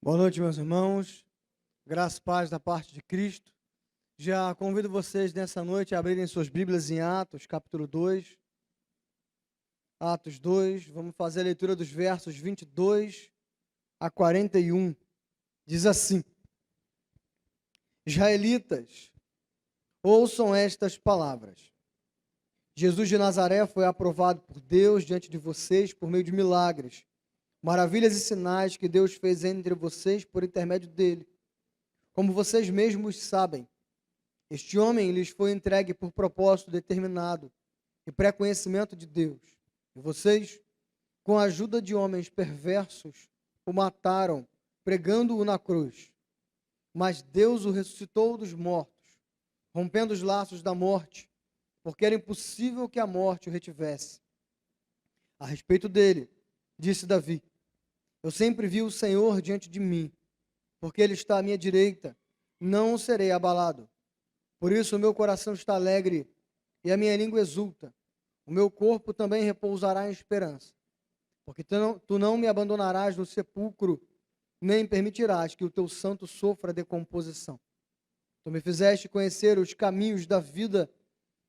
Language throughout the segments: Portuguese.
Boa noite, meus irmãos. Graça e paz da parte de Cristo. Já convido vocês nessa noite a abrirem suas Bíblias em Atos, capítulo 2. Atos 2, vamos fazer a leitura dos versos 22 a 41. Diz assim: Israelitas, ouçam estas palavras. Jesus de Nazaré foi aprovado por Deus diante de vocês por meio de milagres, maravilhas e sinais que Deus fez entre vocês por intermédio dele. Como vocês mesmos sabem, este homem lhes foi entregue por propósito determinado e pré-conhecimento de Deus. E vocês, com a ajuda de homens perversos, o mataram, pregando-o na cruz. Mas Deus o ressuscitou dos mortos, rompendo os laços da morte, porque era impossível que a morte o retivesse. A respeito dele, disse Davi: Eu sempre vi o Senhor diante de mim, porque ele está à minha direita, não serei abalado. Por isso o meu coração está alegre e a minha língua exulta. O meu corpo também repousará em esperança, porque tu não me abandonarás no sepulcro, nem permitirás que o teu santo sofra decomposição. Tu me fizeste conhecer os caminhos da vida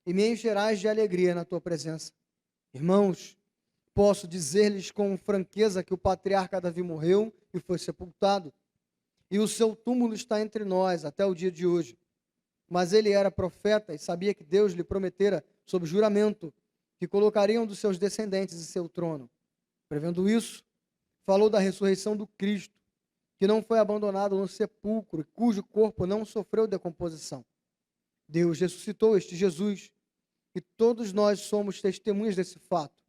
e me encherás de alegria na tua presença. Irmãos, posso dizer-lhes com franqueza que o patriarca Davi morreu e foi sepultado, e o seu túmulo está entre nós até o dia de hoje. Mas ele era profeta e sabia que Deus lhe prometera, sob juramento, que colocaria um dos seus descendentes em seu trono. Prevendo isso, falou da ressurreição do Cristo, que não foi abandonado no sepulcro e cujo corpo não sofreu decomposição. Deus ressuscitou este Jesus, e todos nós somos testemunhas desse fato.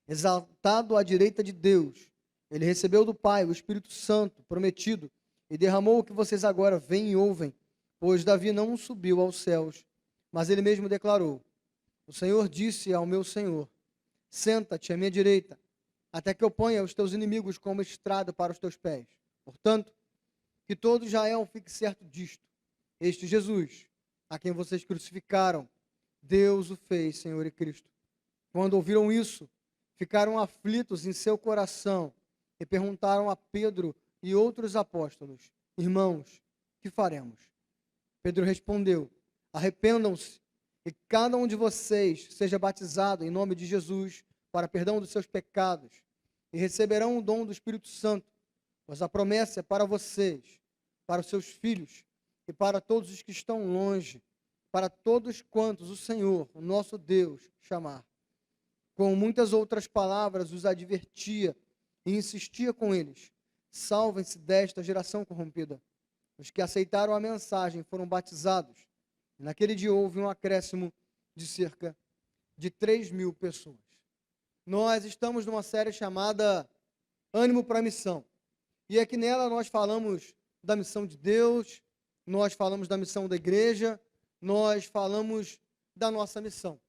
Exaltado à direita de Deus, ele recebeu do Pai o Espírito Santo prometido e derramou o que vocês agora veem e ouvem, pois Davi não subiu aos céus, mas ele mesmo declarou: O Senhor disse ao meu Senhor: Senta-te à minha direita, até que eu ponha os teus inimigos como estrado para os teus pés. Portanto, que todo Israel fique certo disto: este Jesus, a quem vocês crucificaram, Deus o fez Senhor e Cristo. Quando ouviram isso, ficaram aflitos em seu coração e perguntaram a Pedro e outros apóstolos: Irmãos, que faremos? Pedro respondeu: Arrependam-se e cada um de vocês seja batizado em nome de Jesus para perdão dos seus pecados e receberão o dom do Espírito Santo, pois a promessa é para vocês, para os seus filhos e para todos os que estão longe, para todos quantos o Senhor, o nosso Deus, chamar. Com muitas outras palavras os advertia e insistia com eles: Salvem-se desta geração corrompida. Os que aceitaram a mensagem foram batizados. E naquele dia houve um acréscimo de cerca de 3.000 pessoas. Nós estamos numa série chamada Ânimo para a Missão. E aqui nela nós falamos da missão de Deus, nós falamos da missão da igreja, nós falamos da nossa missão.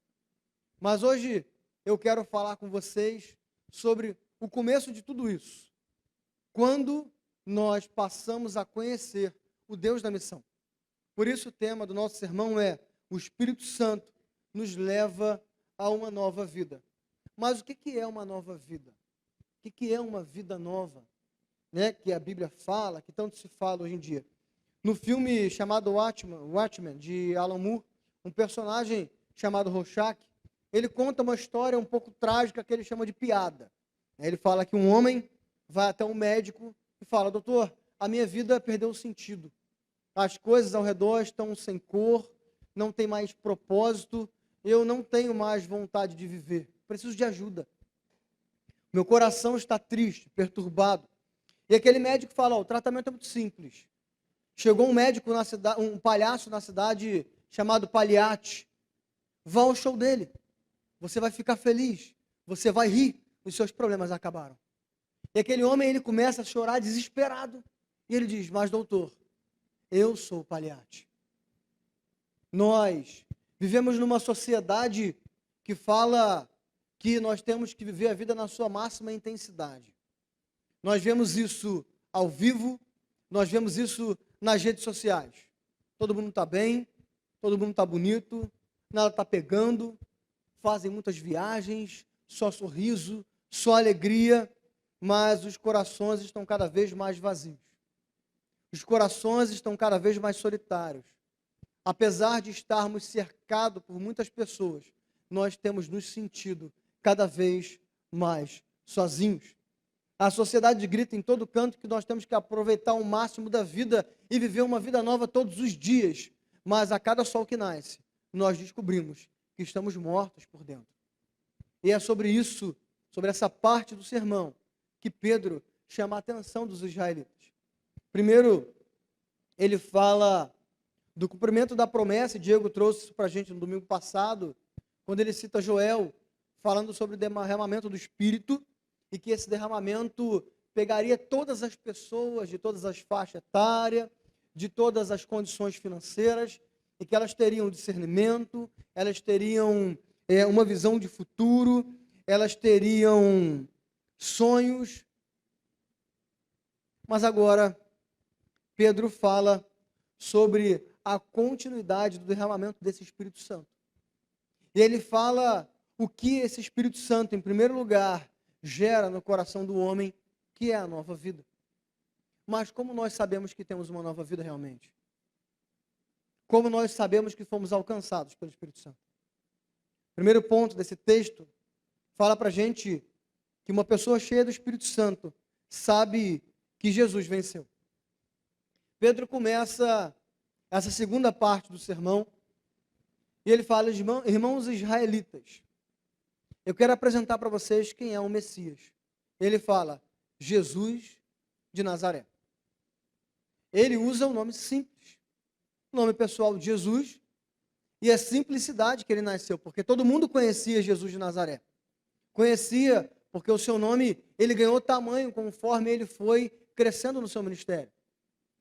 Mas hoje eu quero falar com vocês sobre o começo de tudo isso. Quando nós passamos a conhecer o Deus da missão. Por isso o tema do nosso sermão é: o Espírito Santo nos leva a uma nova vida. Mas o que é uma nova vida? O que é uma vida nova? Né? Que a Bíblia fala, que tanto se fala hoje em dia. No filme chamado Watchmen, de Alan Moore, um personagem chamado Rorschach, ele conta uma história um pouco trágica que ele chama de piada. Ele fala que um homem vai até um médico e fala: Doutor, a minha vida perdeu o sentido. As coisas ao redor estão sem cor, não tem mais propósito, eu não tenho mais vontade de viver. Preciso de ajuda. Meu coração está triste, perturbado. E aquele médico fala: o tratamento é muito simples. Chegou um médico na cidade, um palhaço na cidade chamado Pagliatti. Vá ao show dele. Você vai ficar feliz, você vai rir, os seus problemas acabaram. E aquele homem, ele começa a chorar desesperado. E ele diz: Mas doutor, eu sou o Pagliatti. Nós vivemos numa sociedade que fala que nós temos que viver a vida na sua máxima intensidade. Nós vemos isso ao vivo, nós vemos isso nas redes sociais. Todo mundo está bem, todo mundo está bonito, nada está pegando, fazem muitas viagens, só sorriso, só alegria. mas os corações estão cada vez mais vazios. Os corações estão cada vez mais solitários. Apesar de estarmos cercados por muitas pessoas, nós temos nos sentido cada vez mais sozinhos. A sociedade grita em todo canto que nós temos que aproveitar o máximo da vida e viver uma vida nova todos os dias. Mas a cada sol que nasce, nós descobrimos que estamos mortos por dentro. E é sobre isso, sobre essa parte do sermão, que Pedro chama a atenção dos israelitas. Primeiro, ele fala do cumprimento da promessa, e Diego trouxe isso para a gente no domingo passado, quando ele cita Joel, falando sobre o derramamento do Espírito, e que esse derramamento pegaria todas as pessoas, de todas as faixas etárias, de todas as condições financeiras, e que elas teriam discernimento, elas teriam uma visão de futuro, elas teriam sonhos. Mas agora, Pedro fala sobre a continuidade do derramamento desse Espírito Santo. E ele fala o que esse Espírito Santo, em primeiro lugar, gera no coração do homem, que é a nova vida. Mas como nós sabemos que temos uma nova vida realmente? Como nós sabemos que fomos alcançados pelo Espírito Santo? Primeiro ponto desse texto fala para a gente que uma pessoa cheia do Espírito Santo sabe que Jesus venceu. Pedro começa essa segunda parte do sermão e ele fala: irmãos israelitas, eu quero apresentar para vocês quem é o Messias. Ele fala: Jesus de Nazaré. Ele usa o nome simples, o nome pessoal de Jesus, e a simplicidade que ele nasceu, porque todo mundo conhecia Jesus de Nazaré. Conhecia porque o seu nome, ele ganhou tamanho conforme ele foi crescendo no seu ministério.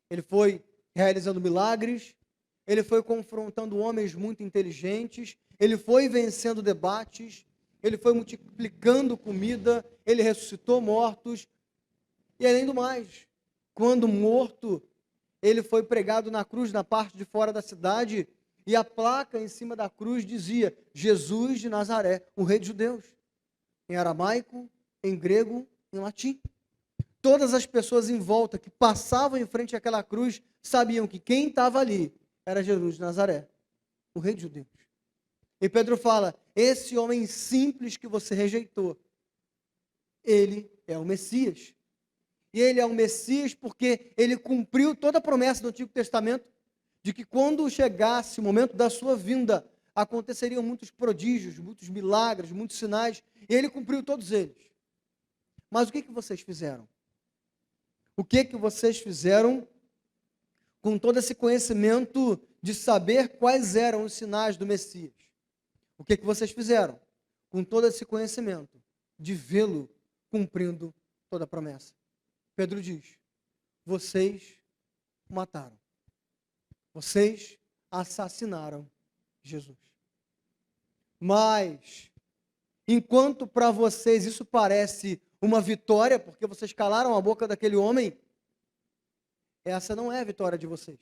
Ele foi realizando milagres, ele foi confrontando homens muito inteligentes, ele foi vencendo debates, ele foi multiplicando comida, ele ressuscitou mortos, e além do mais, quando morto, ele foi pregado na cruz, na parte de fora da cidade, e a placa em cima da cruz dizia: Jesus de Nazaré, o Rei dos Judeus, em aramaico, em grego, em latim. Todas as pessoas em volta que passavam em frente àquela cruz sabiam que quem estava ali era Jesus de Nazaré, o Rei dos Judeus. E Pedro fala: esse homem simples que você rejeitou, ele é o Messias. E ele é o Messias porque ele cumpriu toda a promessa do Antigo Testamento de que quando chegasse o momento da sua vinda, aconteceriam muitos prodígios, muitos milagres, muitos sinais, e ele cumpriu todos eles. Mas o que vocês fizeram? O que vocês fizeram com todo esse conhecimento de saber quais eram os sinais do Messias? O que vocês fizeram com todo esse conhecimento de vê-lo cumprindo toda a promessa? Pedro diz: vocês o mataram. Vocês assassinaram Jesus. Mas, enquanto para vocês isso parece uma vitória, porque vocês calaram a boca daquele homem, essa não é a vitória de vocês.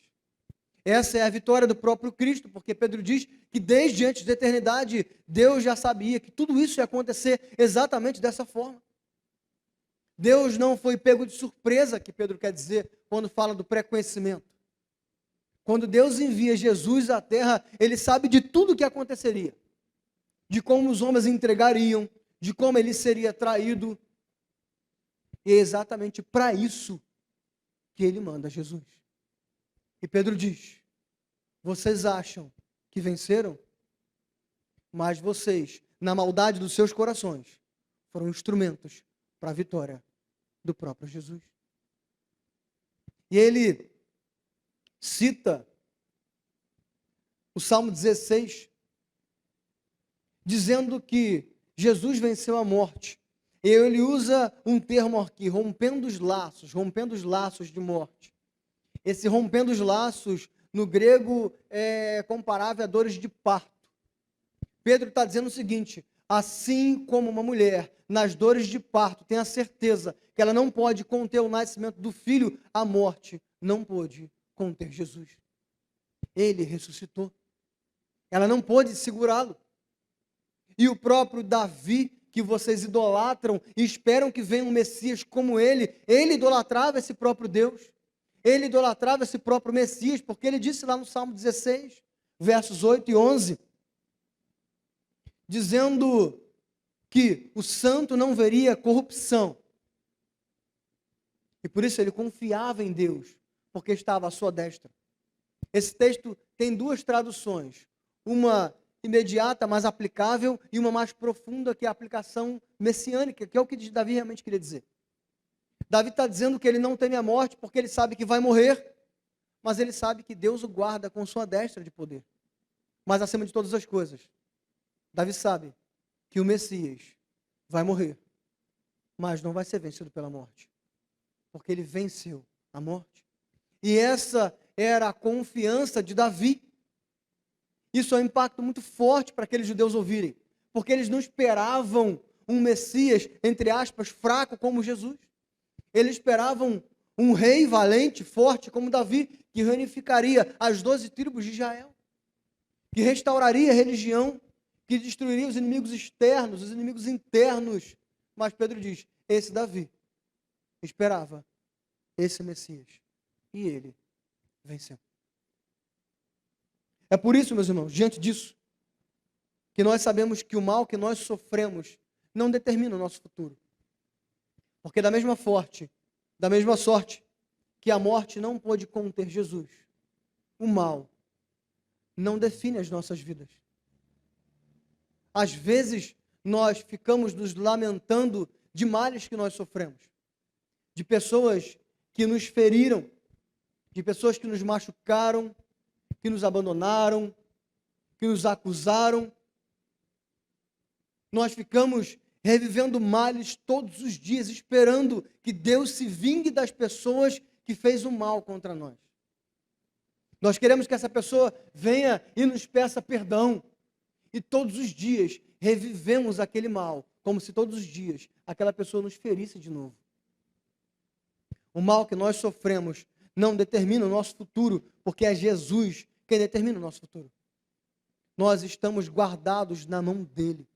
Essa é a vitória do próprio Cristo, porque Pedro diz que desde antes da eternidade, Deus já sabia que tudo isso ia acontecer exatamente dessa forma. Deus não foi pego de surpresa, que Pedro quer dizer, quando fala do pré-conhecimento. Quando Deus envia Jesus à terra, ele sabe de tudo o que aconteceria. De como os homens entregariam, de como ele seria traído. E é exatamente para isso que ele manda Jesus. E Pedro diz: vocês acham que venceram? Mas vocês, na maldade dos seus corações, foram instrumentos para a vitória do próprio Jesus. E ele cita o Salmo 16, dizendo que Jesus venceu a morte. E ele usa um termo aqui: rompendo os laços de morte. Esse rompendo os laços, no grego, é comparável a dores de parto. Pedro está dizendo o seguinte: assim como uma mulher, nas dores de parto, tem a certeza que ela não pode conter o nascimento do filho, a morte não pôde conter Jesus. Ele ressuscitou. Ela não pôde segurá-lo. E o próprio Davi, que vocês idolatram e esperam que venha um Messias como ele idolatrava esse próprio Deus. Ele idolatrava esse próprio Messias, porque ele disse lá no Salmo 16, versos 8 e 11, dizendo que o santo não veria corrupção. E por isso ele confiava em Deus, porque estava à sua destra. Esse texto tem duas traduções, uma imediata, mais aplicável, e uma mais profunda, que é a aplicação messiânica, que é o que Davi realmente queria dizer. Davi está dizendo que ele não teme a morte, porque ele sabe que vai morrer, mas ele sabe que Deus o guarda com sua destra de poder. Mas acima de todas as coisas, Davi sabe que o Messias vai morrer, mas não vai ser vencido pela morte, porque ele venceu a morte. E essa era a confiança de Davi. Isso é um impacto muito forte para aqueles judeus ouvirem, porque eles não esperavam um Messias, entre aspas, fraco como Jesus. Eles esperavam um rei valente, forte como Davi, que reunificaria as 12 tribos de Israel, que restauraria a religião, que destruiria os inimigos externos, os inimigos internos. Mas Pedro diz, esse Davi esperava esse Messias, e ele venceu. É por isso, meus irmãos, diante disso, que nós sabemos que o mal que nós sofremos não determina o nosso futuro. Porque da mesma sorte que a morte não pôde conter Jesus, o mal não define as nossas vidas. Às vezes, nós ficamos nos lamentando de males que nós sofremos, de pessoas que nos feriram, de pessoas que nos machucaram, que nos abandonaram, que nos acusaram. Nós ficamos revivendo males todos os dias, esperando que Deus se vingue das pessoas que fez o mal contra nós. Nós queremos que essa pessoa venha e nos peça perdão. E todos os dias revivemos aquele mal, como se todos os dias aquela pessoa nos ferisse de novo. O mal que nós sofremos não determina o nosso futuro, porque é Jesus quem determina o nosso futuro. Nós estamos guardados na mão dele.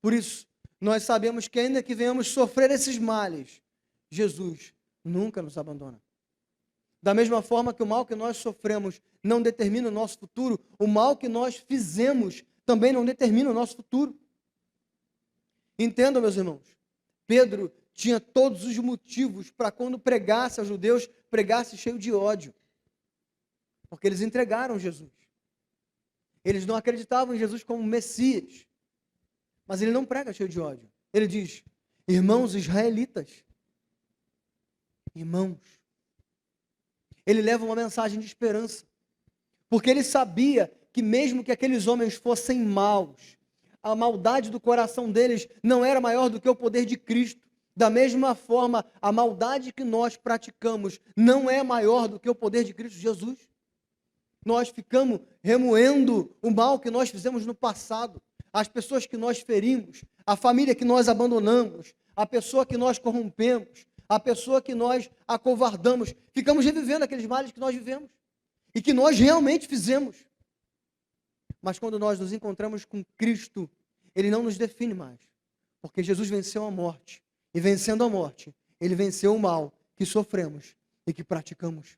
Por isso, nós sabemos que ainda que venhamos sofrer esses males, Jesus nunca nos abandona. Da mesma forma que o mal que nós sofremos não determina o nosso futuro, o mal que nós fizemos também não determina o nosso futuro. Entendam, meus irmãos, Pedro tinha todos os motivos para, quando pregasse aos judeus, pregasse cheio de ódio. Porque eles entregaram Jesus. Eles não acreditavam em Jesus como Messias. Mas ele não prega cheio de ódio. Ele diz, irmãos israelitas, irmãos. Ele leva uma mensagem de esperança. Porque ele sabia que mesmo que aqueles homens fossem maus, a maldade do coração deles não era maior do que o poder de Cristo. Da mesma forma, a maldade que nós praticamos não é maior do que o poder de Cristo Jesus. Nós ficamos remoendo o mal que nós fizemos no passado, as pessoas que nós ferimos, a família que nós abandonamos, a pessoa que nós corrompemos, a pessoa que nós acovardamos. Ficamos revivendo aqueles males que nós vivemos e que nós realmente fizemos. Mas quando nós nos encontramos com Cristo, Ele não nos define mais, porque Jesus venceu a morte. E vencendo a morte, Ele venceu o mal que sofremos e que praticamos.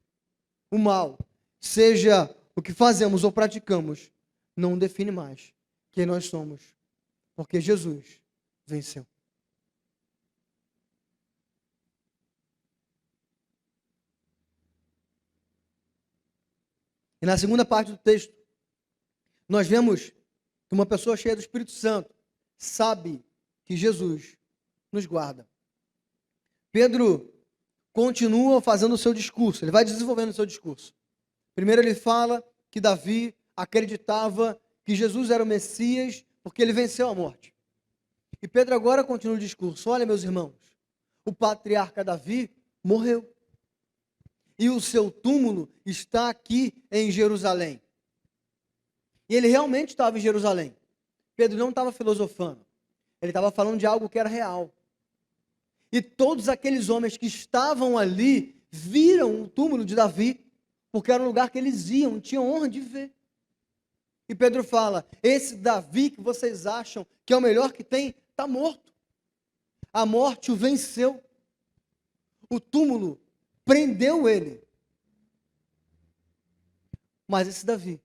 O mal, seja o que fazemos ou praticamos, não define mais quem nós somos, porque Jesus venceu. E na segunda parte do texto, nós vemos que uma pessoa cheia do Espírito Santo sabe que Jesus nos guarda. Pedro continua fazendo o seu discurso, ele vai desenvolvendo o seu discurso. Primeiro ele fala que Davi acreditava que Jesus era o Messias porque ele venceu a morte. E Pedro agora continua o discurso. Olha, meus irmãos, o patriarca Davi morreu. E o seu túmulo está aqui em Jerusalém. E ele realmente estava em Jerusalém. Pedro não estava filosofando. Ele estava falando de algo que era real. E todos aqueles homens que estavam ali viram o túmulo de Davi, porque era um lugar que eles iam, tinham honra de ver. E Pedro fala, esse Davi que vocês acham que é o melhor que tem, está morto. A morte o venceu. O túmulo prendeu ele. Mas esse Davi,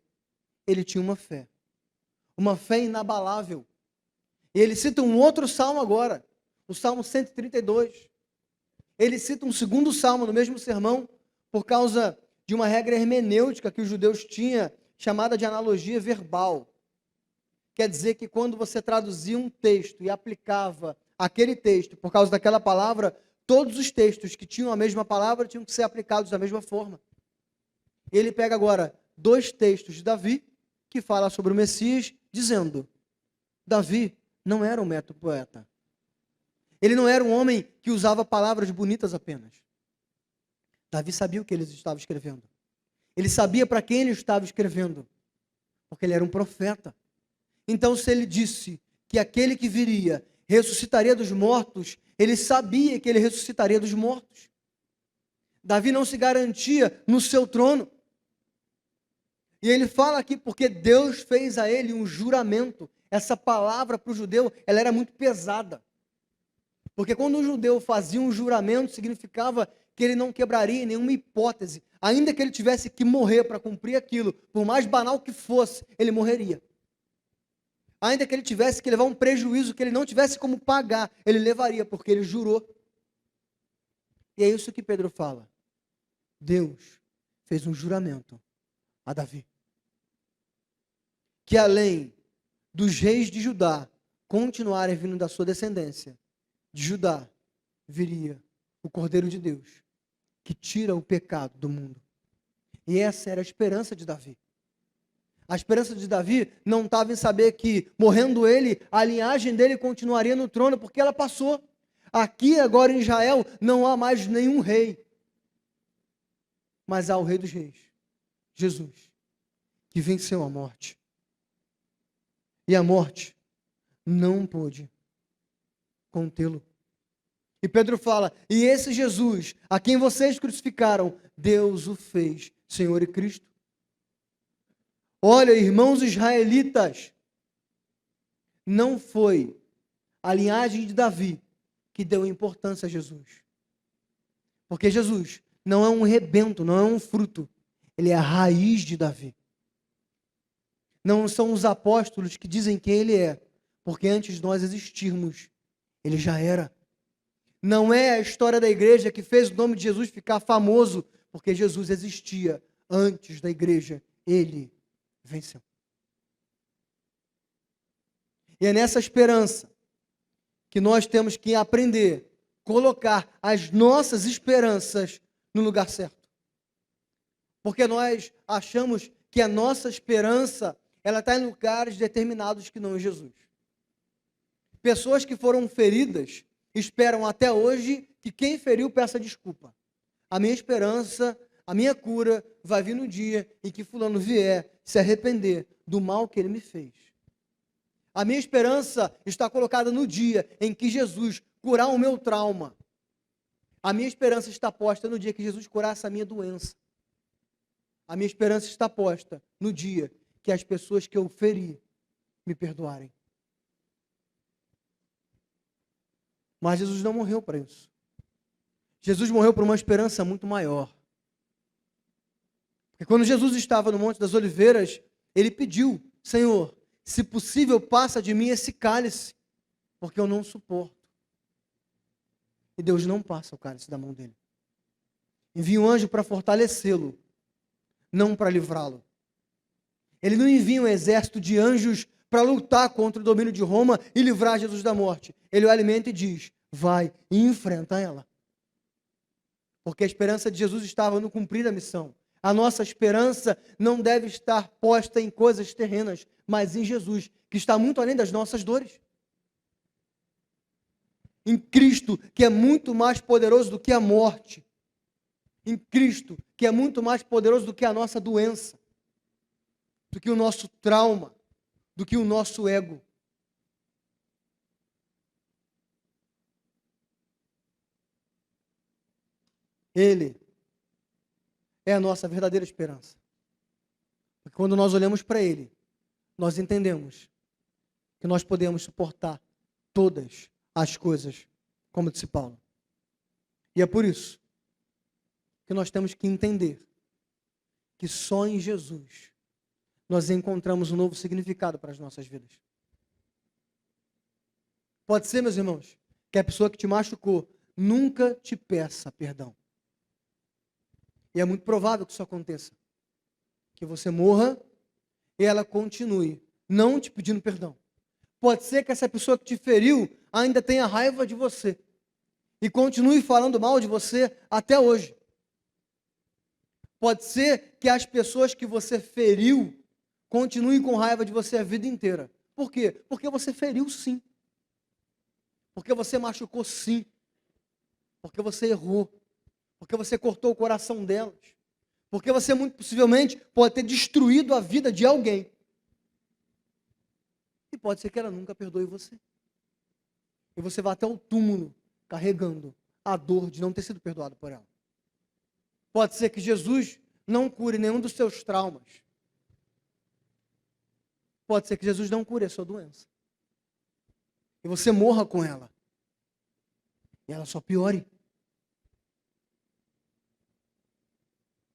ele tinha uma fé inabalável. E ele cita um outro salmo agora, o Salmo 132. Ele cita um segundo salmo no mesmo sermão, por causa de uma regra hermenêutica que os judeus tinham, chamada de analogia verbal. Quer dizer que quando você traduzia um texto e aplicava aquele texto por causa daquela palavra, todos os textos que tinham a mesma palavra tinham que ser aplicados da mesma forma. Ele pega agora 2 textos de Davi, que fala sobre o Messias, dizendo: Davi não era um mero poeta. Ele não era um homem que usava palavras bonitas apenas. Davi sabia o que ele estava escrevendo. Ele sabia para quem ele estava escrevendo, porque ele era um profeta. Então, se ele disse que aquele que viria ressuscitaria dos mortos, ele sabia que ele ressuscitaria dos mortos. Davi não se garantia no seu trono. E ele fala aqui porque Deus fez a ele um juramento. Essa palavra para o judeu, ela era muito pesada. Porque quando um judeu fazia um juramento, significava que ele não quebraria em nenhuma hipótese. Ainda que ele tivesse que morrer para cumprir aquilo, por mais banal que fosse, ele morreria. Ainda que ele tivesse que levar um prejuízo que ele não tivesse como pagar, ele levaria, porque ele jurou. E é isso que Pedro fala. Deus fez um juramento a Davi, que além dos reis de Judá continuarem vindo da sua descendência, de Judá viria o Cordeiro de Deus, que tira o pecado do mundo. E essa era a esperança de Davi. A esperança de Davi não estava em saber que, morrendo ele, a linhagem dele continuaria no trono, porque ela passou. Aqui, agora em Israel, não há mais nenhum rei. Mas há o Rei dos Reis, Jesus, que venceu a morte. E a morte não pôde contê-lo. E Pedro fala: e esse Jesus, a quem vocês crucificaram, Deus o fez Senhor e Cristo. Olha, irmãos israelitas, não foi a linhagem de Davi que deu importância a Jesus. Porque Jesus não é um rebento, não é um fruto. Ele é a raiz de Davi. Não são os apóstolos que dizem quem ele é, porque antes de nós existirmos, ele já era. Não é a história da igreja que fez o nome de Jesus ficar famoso, porque Jesus existia antes da igreja. Ele venceu. E é nessa esperança que nós temos que aprender a colocar as nossas esperanças no lugar certo. Porque nós achamos que a nossa esperança ela está em lugares determinados que não em Jesus. Pessoas que foram feridas esperam até hoje que quem feriu peça desculpa. A minha esperança, a minha cura vai vir no dia em que fulano vier se arrepender do mal que ele me fez. A minha esperança está colocada no dia em que Jesus curar o meu trauma. A minha esperança está posta no dia que Jesus curar essa minha doença. A minha esperança está posta no dia que as pessoas que eu feri me perdoarem. Mas Jesus não morreu para isso. Jesus morreu por uma esperança muito maior. Porque quando Jesus estava no Monte das Oliveiras, ele pediu: Senhor, se possível, passa de mim esse cálice, porque eu não suporto. E Deus não passa o cálice da mão dele. Envia um anjo para fortalecê-lo, não para livrá-lo. Ele não envia um exército de anjos para lutar contra o domínio de Roma e livrar Jesus da morte. Ele o alimenta e diz: vai e enfrenta ela. Porque a esperança de Jesus estava no cumprir a missão. A nossa esperança não deve estar posta em coisas terrenas, mas em Jesus, que está muito além das nossas dores. Em Cristo, que é muito mais poderoso do que a morte. Em Cristo, que é muito mais poderoso do que a nossa doença, do que o nosso trauma, do que o nosso ego. Ele é a nossa verdadeira esperança. Porque quando nós olhamos para Ele, nós entendemos que nós podemos suportar todas as coisas, como disse Paulo. E é por isso que nós temos que entender que só em Jesus nós encontramos um novo significado para as nossas vidas. Pode ser, meus irmãos, que a pessoa que te machucou nunca te peça perdão. E é muito provável que isso aconteça. Que você morra e ela continue não te pedindo perdão. Pode ser que essa pessoa que te feriu ainda tenha raiva de você e continue falando mal de você até hoje. Pode ser que as pessoas que você feriu continuem com raiva de você a vida inteira. Por quê? Porque você feriu sim. Porque você machucou sim. Porque você errou. Porque você cortou o coração delas. Porque você muito possivelmente pode ter destruído a vida de alguém. E pode ser que ela nunca perdoe você. E você vá até o túmulo carregando a dor de não ter sido perdoado por ela. Pode ser que Jesus não cure nenhum dos seus traumas. Pode ser que Jesus não cure a sua doença. E você morra com ela. E ela só piore.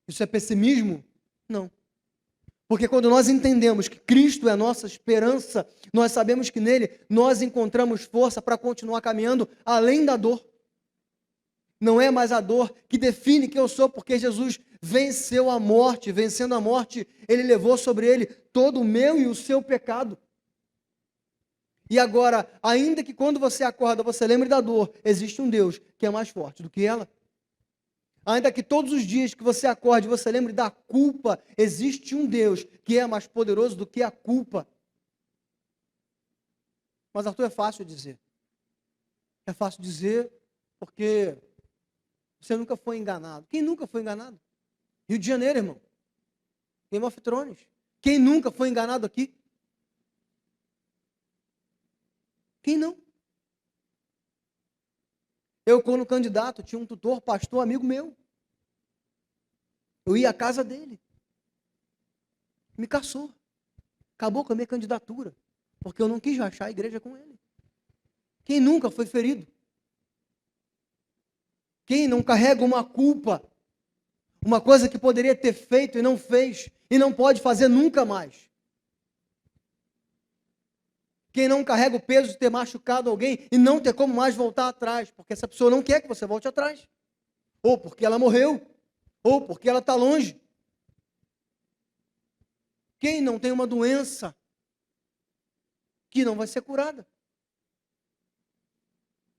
Isso é pessimismo? Não. Porque quando nós entendemos que Cristo é a nossa esperança, nós sabemos que nele nós encontramos força para continuar caminhando além da dor. Não é mais a dor que define quem eu sou, porque Jesus venceu a morte. Vencendo a morte, ele levou sobre ele todo o meu e o seu pecado. E agora, ainda que quando você acorda, você lembre da dor, existe um Deus que é mais forte do que ela. Ainda que todos os dias que você acorde, você lembre da culpa, existe um Deus que é mais poderoso do que a culpa. Mas, Arthur, é fácil dizer. É fácil dizer porque você nunca foi enganado. Quem nunca foi enganado? Rio de Janeiro, irmão. Game of Thrones. Quem nunca foi enganado aqui? Quem não? Eu, quando candidato, tinha um tutor, pastor, amigo meu. Eu ia à casa dele. Me caçou. Acabou com a minha candidatura. Porque eu não quis rachar a igreja com ele. Quem nunca foi ferido? Quem não carrega uma culpa? Uma coisa que poderia ter feito e não fez. E não pode fazer nunca mais. Quem não carrega o peso de ter machucado alguém e não ter como mais voltar atrás, porque essa pessoa não quer que você volte atrás. Ou porque ela morreu, ou porque ela está longe. Quem não tem uma doença que não vai ser curada?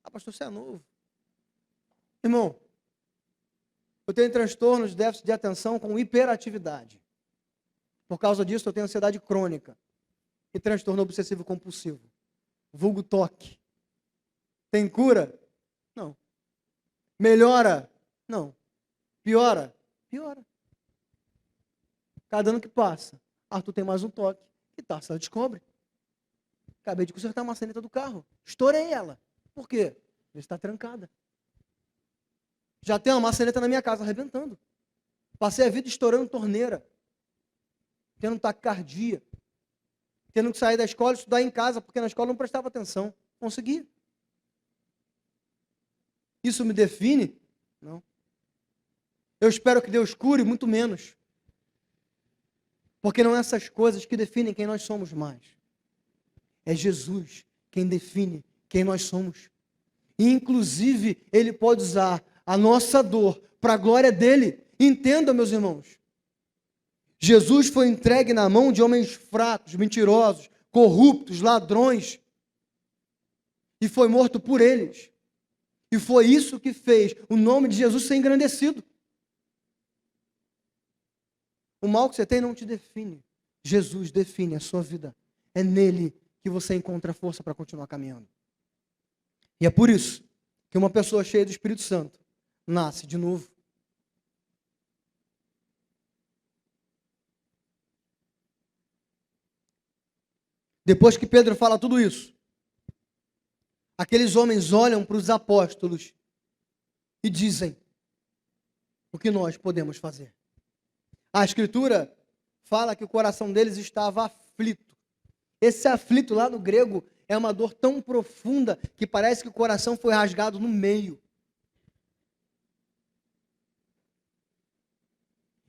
Ah, pastor, você é novo. Irmão, eu tenho transtorno de déficit de atenção com hiperatividade. Por causa disso, eu tenho ansiedade crônica. E transtorno obsessivo compulsivo. Vulgo toque. Tem cura? Não. Melhora? Não. Piora? Piora. Cada ano que passa, Arthur tem mais um toque. E Tarsila descobre. Acabei de consertar a maçaneta do carro. Estourei ela. Por quê? Ela está trancada. Já tem uma maçaneta na minha casa arrebentando. Passei a vida estourando torneira. Tendo taquicardia. Tendo que sair da escola e estudar em casa, porque na escola não prestava atenção. Consegui. Isso me define? Não. Eu espero que Deus cure muito menos. Porque não é essas coisas que definem quem nós somos mais. É Jesus quem define quem nós somos. E, inclusive, Ele pode usar a nossa dor para a glória dEle. Entenda, meus irmãos. Jesus foi entregue na mão de homens fracos, mentirosos, corruptos, ladrões. E foi morto por eles. E foi isso que fez o nome de Jesus ser engrandecido. O mal que você tem não te define. Jesus define a sua vida. É nele que você encontra força para continuar caminhando. E é por isso que uma pessoa cheia do Espírito Santo nasce de novo. Depois que Pedro fala tudo isso, aqueles homens olham para os apóstolos e dizem: o que nós podemos fazer? A Escritura fala que o coração deles estava aflito. Esse aflito lá no grego é uma dor tão profunda que parece que o coração foi rasgado no meio.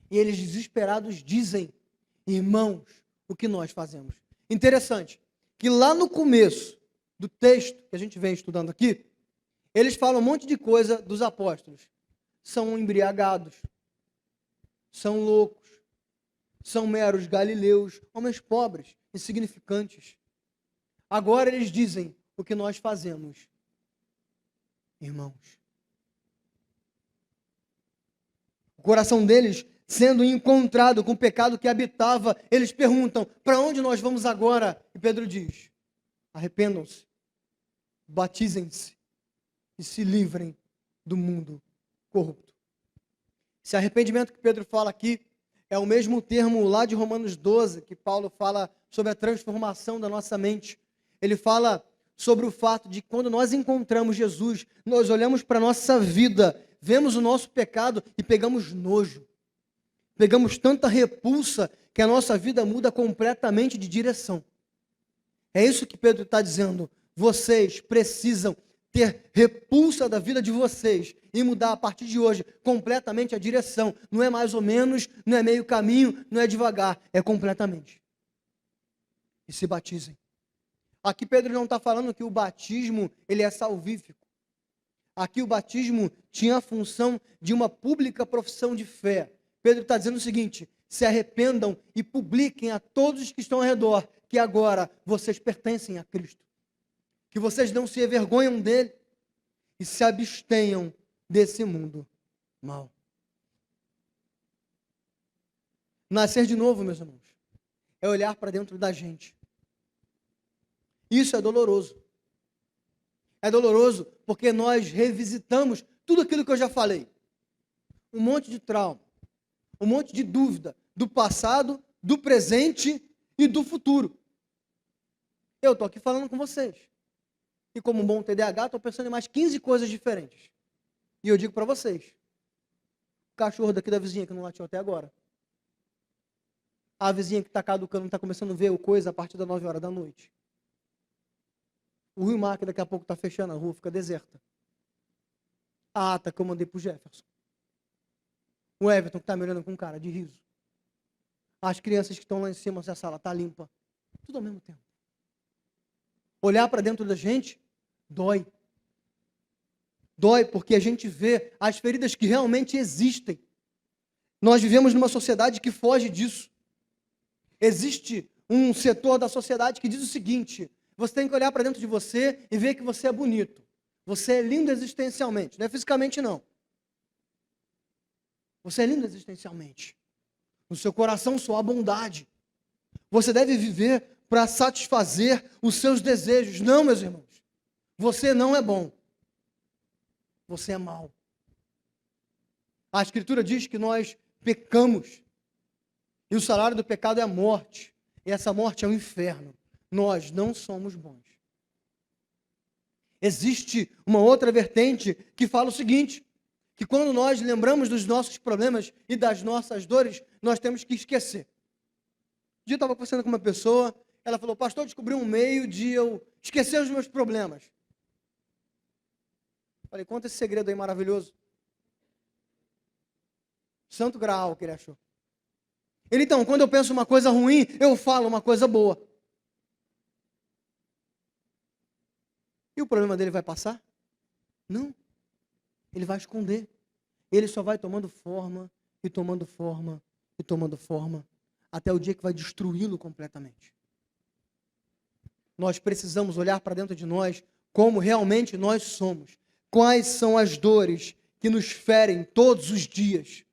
E eles desesperados dizem: irmãos, o que nós fazemos? Interessante, que lá no começo do texto que a gente vem estudando aqui, eles falam um monte de coisa dos apóstolos. São embriagados, são loucos, são meros galileus, homens pobres, insignificantes. Agora eles dizem: o que nós fazemos, irmãos? O coração deles sendo encontrado com o pecado que habitava, eles perguntam: para onde nós vamos agora? E Pedro diz: arrependam-se, batizem-se e se livrem do mundo corrupto. Esse arrependimento que Pedro fala aqui é o mesmo termo lá de Romanos 12, que Paulo fala sobre a transformação da nossa mente. Ele fala sobre o fato de que quando nós encontramos Jesus, nós olhamos para a nossa vida, vemos o nosso pecado e pegamos nojo. Pegamos tanta repulsa que a nossa vida muda completamente de direção. É isso que Pedro está dizendo. Vocês precisam ter repulsa da vida de vocês e mudar a partir de hoje completamente a direção. Não é mais ou menos, não é meio caminho, não é devagar, é completamente. E se batizem. Aqui Pedro não está falando que o batismo ele é salvífico. Aqui o batismo tinha a função de uma pública profissão de fé. Pedro está dizendo o seguinte: se arrependam e publiquem a todos os que estão ao redor que agora vocês pertencem a Cristo. Que vocês não se envergonham dele e se abstenham desse mundo mau. Nascer de novo, meus irmãos, é olhar para dentro da gente. Isso é doloroso. É doloroso porque nós revisitamos tudo aquilo que eu já falei. Um monte de trauma, um monte de dúvida do passado, do presente e do futuro. Eu estou aqui falando com vocês. E como um bom TDAH, estou pensando em mais 15 coisas diferentes. E eu digo para vocês: o cachorro daqui da vizinha que não latiu até agora. A vizinha que está caducando, está começando a ver coisa a partir das 9 horas da noite. O Rio Mar, que daqui a pouco está fechando, a rua fica deserta. A ata que eu mandei para o Jefferson. O Everton que está me olhando com cara de riso. As crianças que estão lá em cima, se a sala está limpa. Tudo ao mesmo tempo. Olhar para dentro da gente dói. Dói porque a gente vê as feridas que realmente existem. Nós vivemos numa sociedade que foge disso. Existe um setor da sociedade que diz o seguinte: você tem que olhar para dentro de você e ver que você é bonito. Você é lindo existencialmente. Não é fisicamente, não. Você é lindo existencialmente. No seu coração só há bondade. Você deve viver para satisfazer os seus desejos. Não, meus irmãos. Você não é bom. Você é mau. A Escritura diz que nós pecamos. E o salário do pecado é a morte. E essa morte é o inferno. Nós não somos bons. Existe uma outra vertente que fala o seguinte: que quando nós lembramos dos nossos problemas e das nossas dores, nós temos que esquecer. Um dia eu estava conversando com uma pessoa, ela falou: pastor, descobri um meio de eu esquecer os meus problemas. Falei: conta esse segredo aí maravilhoso. Santo Graal que ele achou. Ele, então, quando eu penso uma coisa ruim, eu falo uma coisa boa. E o problema dele vai passar? Não. Ele vai esconder. Ele só vai tomando forma, e tomando forma, e tomando forma, até o dia que vai destruí-lo completamente. Nós precisamos olhar para dentro de nós como realmente nós somos. Quais são as dores que nos ferem todos os dias?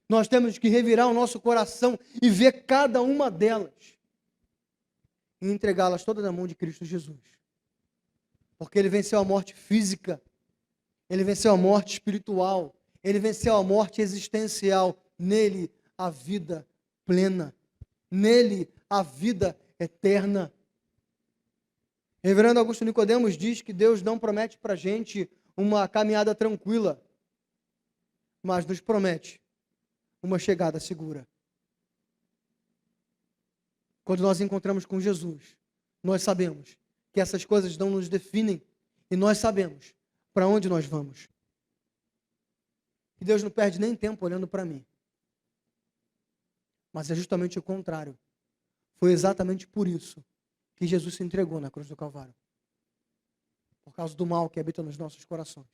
Nós temos que revirar o nosso coração e ver cada uma delas e entregá-las todas na mão de Cristo Jesus. Porque Ele venceu a morte física, Ele venceu a morte espiritual, Ele venceu a morte existencial. Nele a vida plena, nele a vida eterna. Reverendo Augusto Nicodemos diz que Deus não promete para a gente uma caminhada tranquila, mas nos promete uma chegada segura. Quando nós encontramos com Jesus, nós sabemos que essas coisas não nos definem e nós sabemos para onde nós vamos. E Deus não perde nem tempo olhando para mim. Mas é justamente o contrário. Foi exatamente por isso que Jesus se entregou na cruz do Calvário. Por causa do mal que habita nos nossos corações.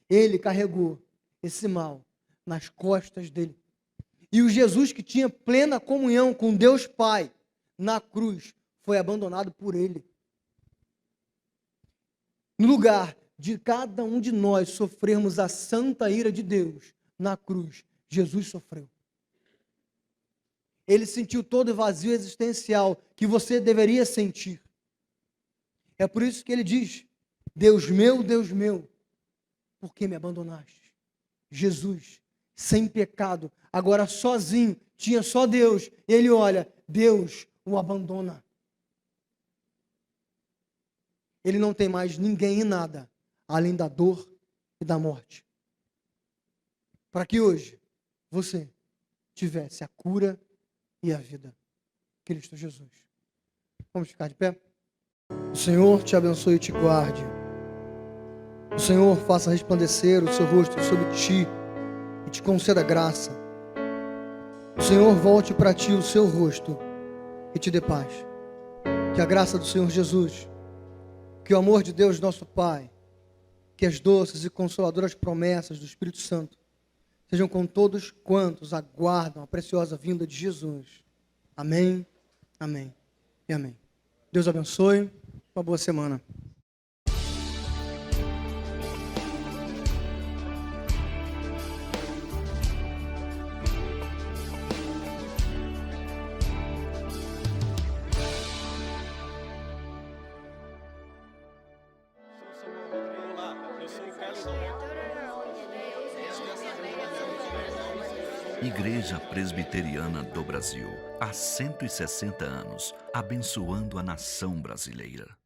Ele carregou esse mal nas costas dele. E o Jesus que tinha plena comunhão com Deus Pai na cruz foi abandonado por ele. No lugar de cada um de nós sofrermos a santa ira de Deus na cruz, Jesus sofreu. Ele sentiu todo o vazio existencial que você deveria sentir. É por isso que ele diz: Deus meu, por que me abandonaste? Jesus, sem pecado, agora sozinho, tinha só Deus. Ele olha, Deus o abandona. Ele não tem mais ninguém e nada, além da dor e da morte. Para que hoje você tivesse a cura e a vida. Cristo Jesus. Vamos ficar de pé? O Senhor te abençoe e te guarde. O Senhor faça resplandecer o seu rosto sobre ti e te conceda graça. O Senhor volte para ti o seu rosto e te dê paz. Que a graça do Senhor Jesus, que o amor de Deus nosso Pai, que as doces e consoladoras promessas do Espírito Santo sejam com todos quantos aguardam a preciosa vinda de Jesus. Amém, amém e amém. Deus abençoe. Uma boa semana. Igreja Presbiteriana do Brasil, há 160 anos, abençoando a nação brasileira.